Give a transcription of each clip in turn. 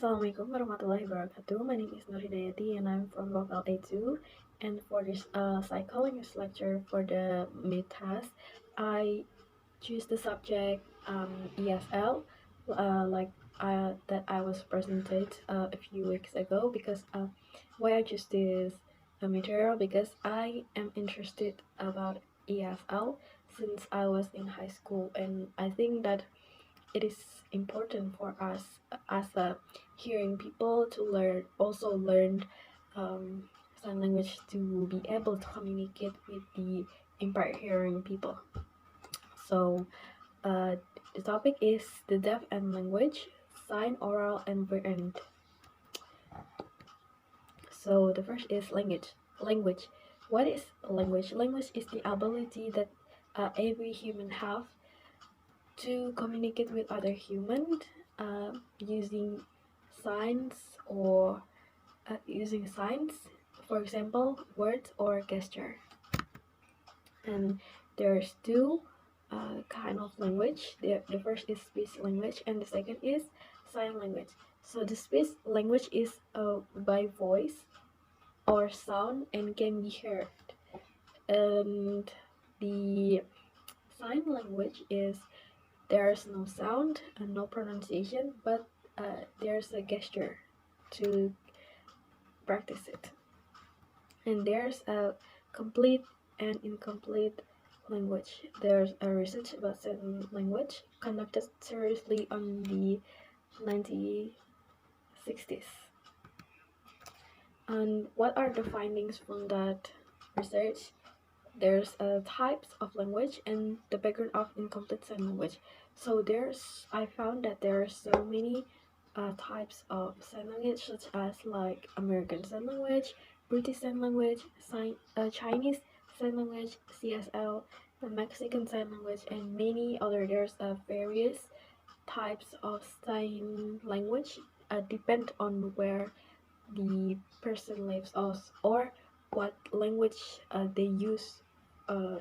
Assalamualaikum warahmatullahi wabarakatuh. My name is Nurhidayati and I'm from Local A2. And for this psycholinguistics lecture for the mid task, I choose the subject ESL, that I was presented a few weeks ago. Because why I choose this material, because I am interested about ESL since I was in high school, and I think that it is important for us as a hearing people to learn sign language to be able to communicate with the impaired hearing people. So the topic is the deaf and language, sign, oral, and written. So the first is language. What is language? Language is the ability that every human have to communicate with other humans using signs or using signs, for example, words or gesture. And there's two kind of language. The first is speech language and the second is sign language. So the speech language is by voice or sound and can be heard, and the sign language is there's no sound and no pronunciation, but there's a gesture to practice it. And there's a complete and incomplete language. There's a research about sign language conducted seriously on the 1960s. And what are the findings from that research? There's types of language and the background of incomplete sign language. So I found that there are so many types of sign language, such as like American Sign Language, British Sign Language, Chinese Sign Language, CSL, the Mexican Sign Language, and many other. There's various types of sign language depend on where the person lives or what language they use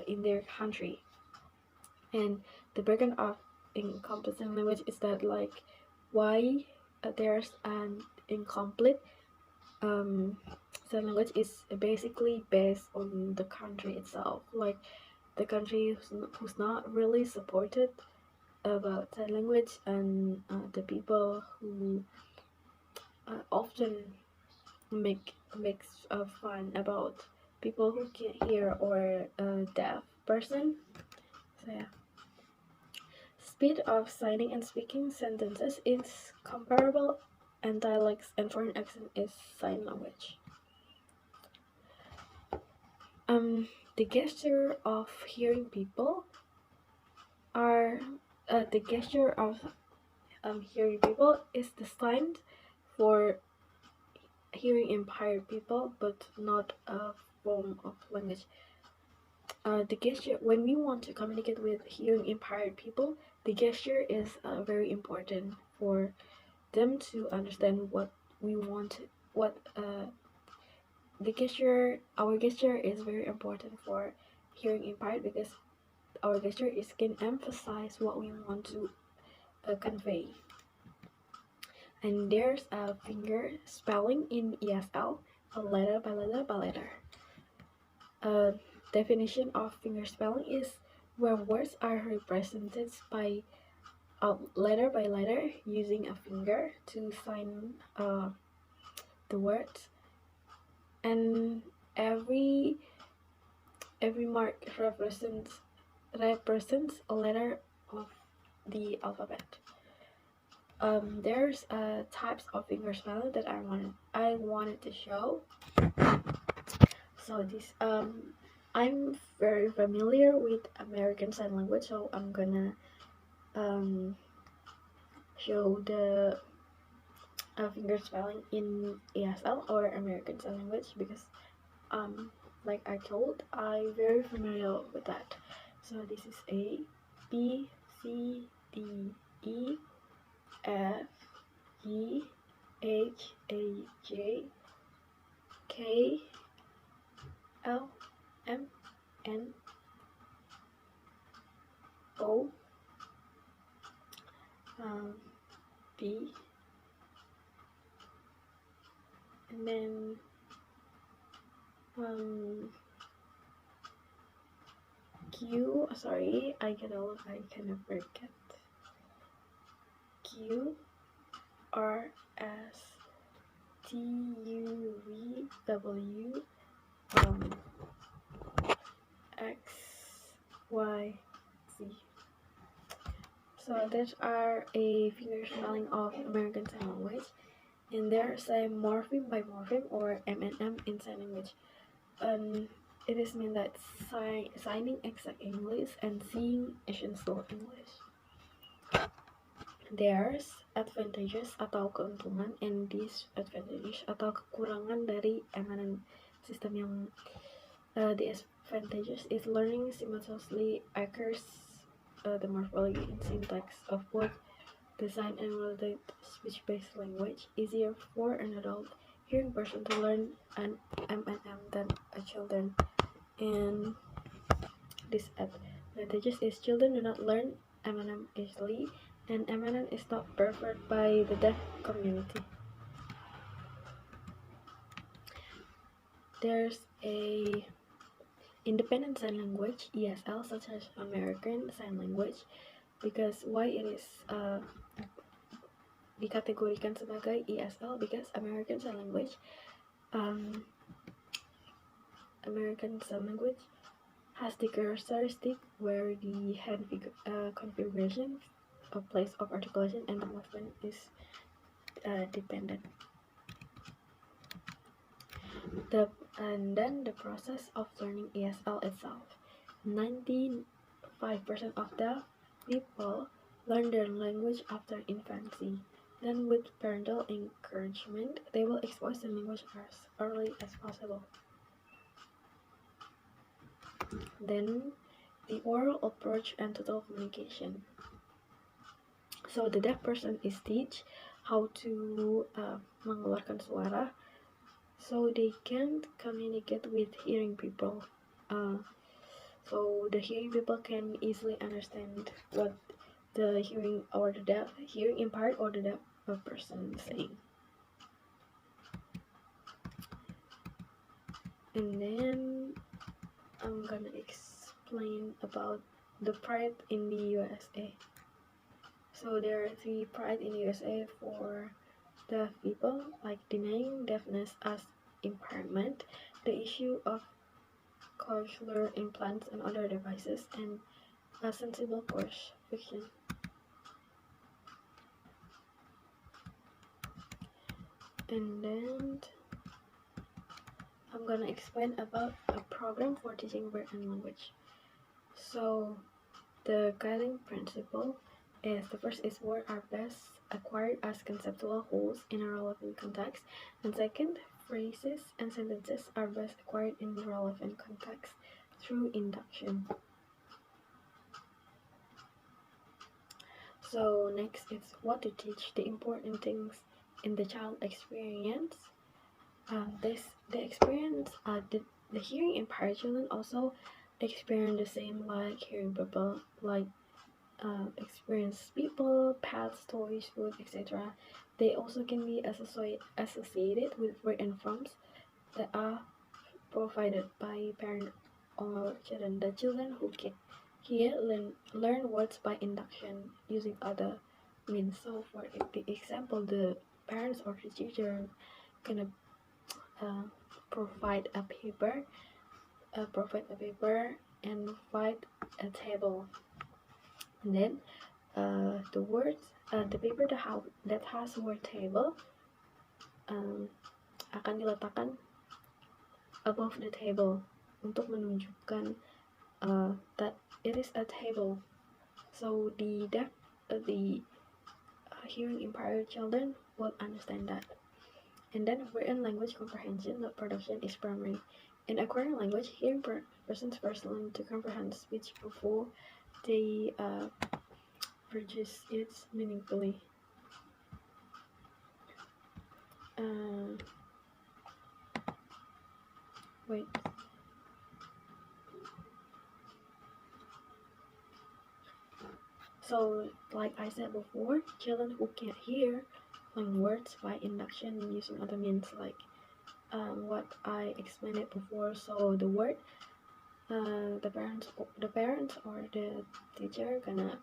in their country. And the background of incomplete sign language is that like why there's an incomplete sign language is basically based on the country itself. Like the country who's not really supported about sign language, and the people who often makes fun about people who can't hear or a deaf person. So yeah. Speed of signing and speaking sentences is comparable, and dialects and foreign accent is sign language. The gesture of hearing people are the gesture of hearing people is designed for hearing impaired people, but not a form of language. The gesture, when we want to communicate with hearing impaired people, the gesture is very important for them to understand what we want. Our gesture is very important for hearing impaired, because our gesture can emphasize what we want to convey. And there's a finger spelling in ESL, letter by letter by letter. Definition of finger spelling is where words are represented by letter by letter using a finger to sign the words, and every mark represents a letter of the alphabet. There's types of finger spelling that I wanted to show. So this I'm very familiar with American Sign Language, so I'm gonna show the finger spelling in ESL or American Sign Language, because like I told, I'm very familiar with that. So this is A, B, C, D, E, F, G, H, A, J, K, L, M, N, O, P, then I cannot forget. QRSTUVW XYZ. So these are a finger spelling of American Sign Language, and there's a morpheme by morpheme or M&M in sign language. It is mean that signing exact English and seeing essential English. There's advantages atau keuntungan and disadvantages atau kekurangan dari M&M system yang the advantages is learning simultaneously occurs the morphology and syntax of both the sign and related speech-based language, easier for an adult hearing person to learn an M&M than a children. And disadvantages is children do not learn M&M easily, and M&M is not preferred by the deaf community. There's a independent sign language (ESL) such as American Sign Language, because why it is dikategorikan sebagai ESL, because American Sign Language has the characteristic where the hand configuration of place of articulation and the movement is dependent. And then the process of learning ESL itself. 95% of the people learn their language after infancy. Then with parental encouragement, they will expose the language as early as possible. Then the oral approach and total communication. So the deaf person is teach how to mengeluarkan suara, so they can communicate with hearing people. So the hearing people can easily understand what the hearing impaired or the deaf person is saying. And then I'm gonna explain about the pride in the USA. So there are 3 pride in the USA for deaf people, like denying deafness as impairment, the issue of cochlear implants and other devices, and a sensible course fiction. And then I'm gonna explain about a program for teaching written language. So the guiding principle is, the first is words are best acquired as conceptual wholes in a relevant context, and second, phrases and sentences are best acquired in the relevant context through induction. So next is what to teach, the important things in the child experience. The hearing impaired children also experience the same like hearing people, like experience people, pets, toys, food, etc. They also can be associated with written forms that are provided by parent or children. The children who can hear learn words by induction using other means. So for the example, the parents or the teacher can provide a paper and provide a table, and then the paper that has word table akan diletakkan above the table untuk menunjukkan that it is a table. So the hearing impaired children will understand that. And then written language comprehension, the production is primary. In acquiring language, hearing persons first learn to comprehend speech before they produce it meaningfully. So, like I said before, children who can't hear learn words by induction using other means like what I explained it before. So the word, the parents or the teacher gonna,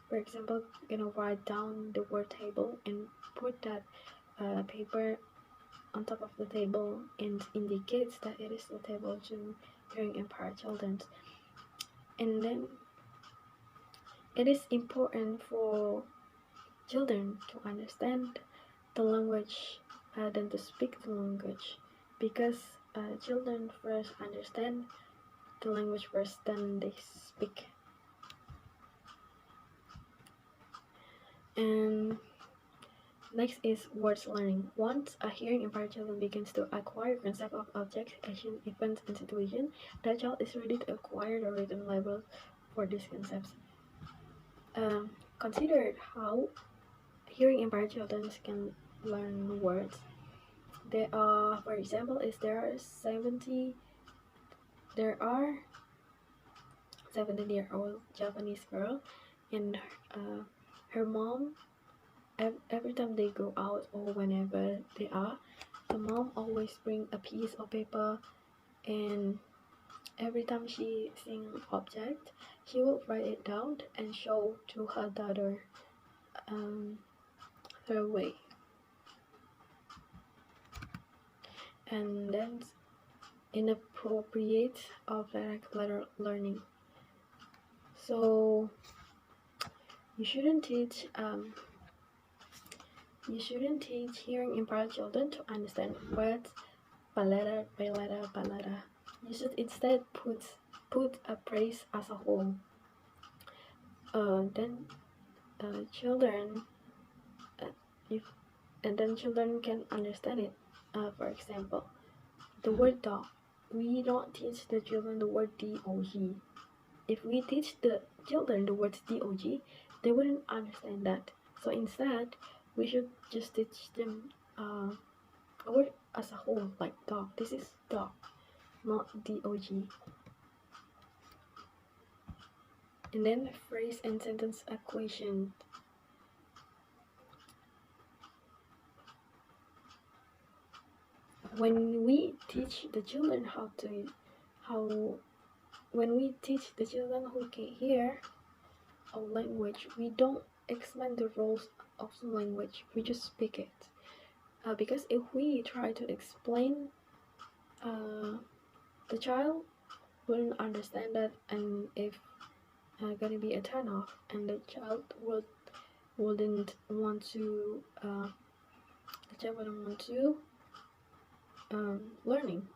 for example, gonna write down the word table and put that paper on top of the table and indicates that it is the table to hearing impaired children. And then it is important for children to understand the language than to speak the language, because children first understand the language first than they speak. And next is words learning. Once a hearing impaired child begins to acquire concept of objects, actions, events, and situations, that child is ready to acquire the written labels for these concepts. Consider how hearing impaired children can learn words. There are, for example, there are 17-year-old Japanese girl, and her mom, every time they go out or whenever they are, the mom always bring a piece of paper, and every time she sees an object, she will write it down and show to her daughter her way. And then inappropriate of direct letter learning. So you shouldn't teach hearing impaired children to understand words palada, palada, palada. You should instead put a phrase as a whole. Then children children can understand it. For example, the word dog. We don't teach the children the word dog. If we teach the children the word dog, they wouldn't understand that. So instead, we should just teach them a word as a whole, like dog. This is dog, not dog. And then phrase and sentence equation. When we teach the children when we teach the children who can hear a language, we don't explain the rules of the language, we just speak it. Because if we try to explain, the child wouldn't understand that, and if gonna be a turn off, and the child wouldn't want to learning.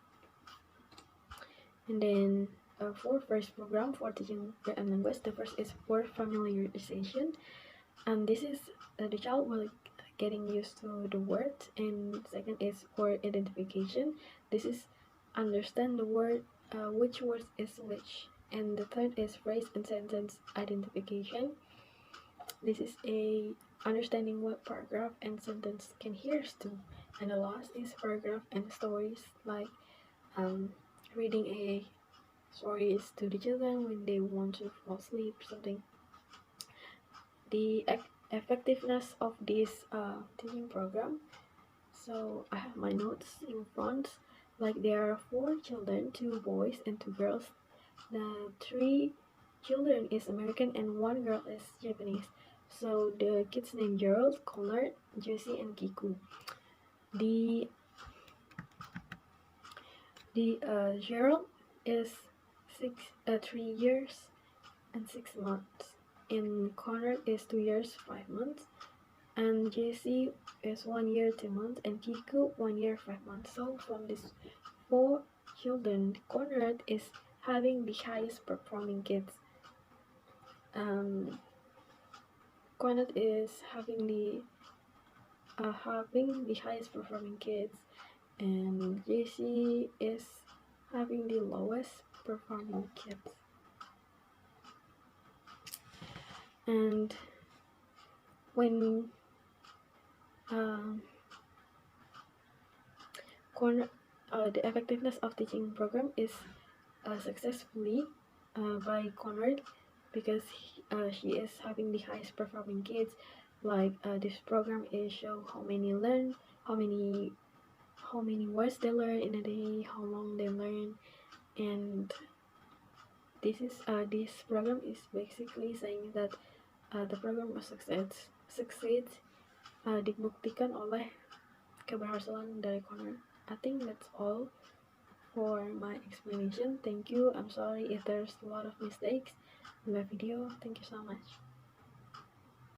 And then for first program for teaching written language, the first is word familiarization, and this is the child will getting used to the word. And second is word identification. This is understand the word, which word is which. And the third is phrase and sentence identification. This is a understanding what paragraph and sentence can hear to. And the last is paragraph and stories, like reading a stories to the children when they want to fall asleep, something. The effectiveness of this teaching program. So I have my notes in front. Like there are 4 children, 2 boys and 2 girls. The 3 children is American and 1 girl is Japanese. So the kids named Gerald, Conrad, Jesse, and Kiku. The Gerald is 3 years and 6 months, and Conrad is 2 years 5 months, and Jesse is 1 year 2 months, and Kiku 1 year 5 months. So from these 4 children, Conrad is having the highest performing kids. Conrad is having the highest performing kids, and Jesse is having the lowest performing kids. And when the effectiveness of teaching program is successfully by Conrad, because she is having the highest performing kids. Like this program is show how how many words they learn in a day, how long they learn, and this program is basically saying that the program must succeed dibuktikan oleh keberhasilan dari corner. I think that's all for my explanation. Thank you. I'm sorry if there's a lot of mistakes in my video. Thank you so much.